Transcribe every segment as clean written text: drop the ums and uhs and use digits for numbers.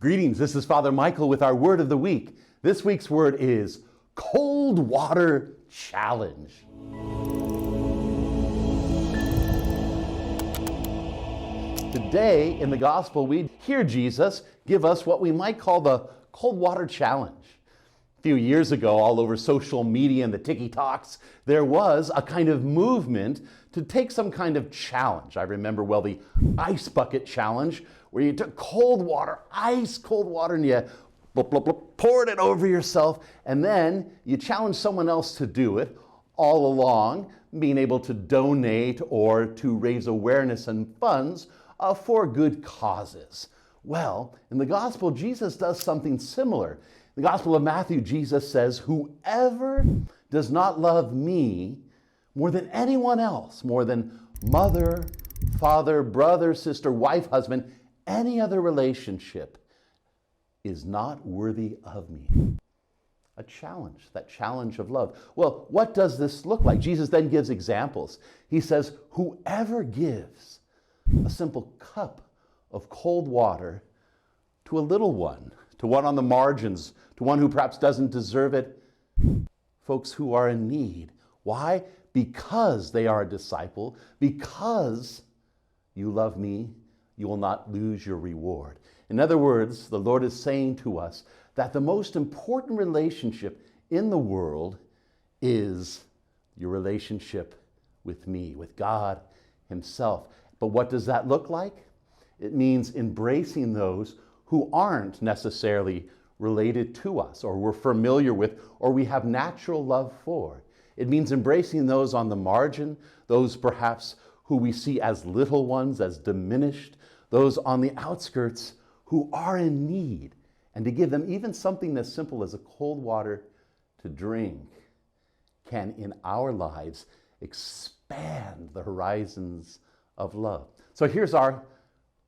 Greetings, this is Father Michael with our word of the week. This week's word is cold water challenge. Today in the gospel, we hear Jesus give us what we might call the cold water challenge. A few years ago, all over social media and the TikToks, there was a kind of movement to take some kind of challenge. I remember well the ice bucket challenge, where you took cold water, ice cold water, and you poured it over yourself, and then you challenged someone else to do it, all along being able to donate or to raise awareness and funds for good causes. Well, in the gospel, Jesus does something similar. In the Gospel of Matthew, Jesus says, "Whoever does not love me more than anyone else, more than mother, father, brother, sister, wife, husband, any other relationship, is not worthy of me." A challenge, that challenge of love. Well, what does this look like? Jesus then gives examples. He says, whoever gives a simple cup of cold water to a little one, to one on the margins, to one who perhaps doesn't deserve it, folks who are in need. Why? Because they are a disciple, because you love me, you will not lose your reward. In other words, the Lord is saying to us that the most important relationship in the world is your relationship with me, with God Himself. But what does that look like? It means embracing those who aren't necessarily related to us, or we're familiar with, or we have natural love for. It means embracing those on the margin, those perhaps who we see as little ones, as diminished, those on the outskirts who are in need, and to give them even something as simple as a cold water to drink can in our lives expand the horizons of love. So here's our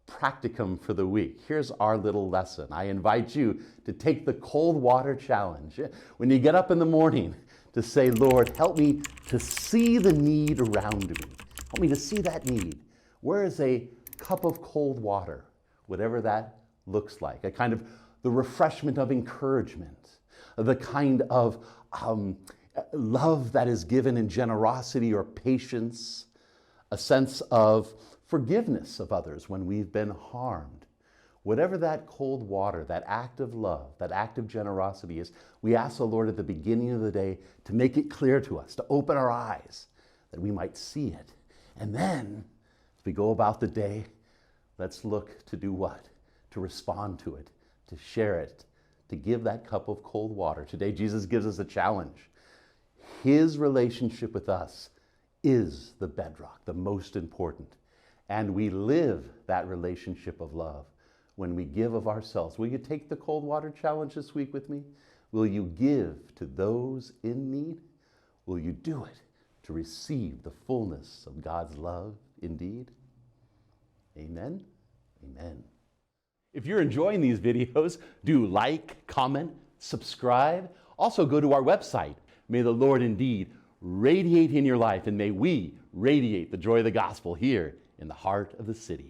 practicum for the week. Here's our little lesson. I invite you to take the cold water challenge. When you get up in the morning, to say, Lord, help me to see the need around me. Help me to see that need. Where is a cup of cold water, whatever that looks like, a kind of the refreshment of encouragement, the kind of love that is given in generosity or patience, a sense of forgiveness of others when we've been harmed. Whatever that cold water, that act of love, that act of generosity is, we ask the Lord at the beginning of the day to make it clear to us, to open our eyes, that we might see it. And then, as we go about the day, let's look to do what? To respond to it, to share it, to give that cup of cold water. Today, Jesus gives us a challenge. His relationship with us is the bedrock, the most important. And we live that relationship of love when we give of ourselves. Will you take the cold water challenge this week with me? Will you give to those in need? Will you do it to receive the fullness of God's love indeed? Amen. Amen. If you're enjoying these videos, do like, comment, subscribe. Also go to our website. May the Lord indeed radiate in your life, and may we radiate the joy of the gospel here in the heart of the city.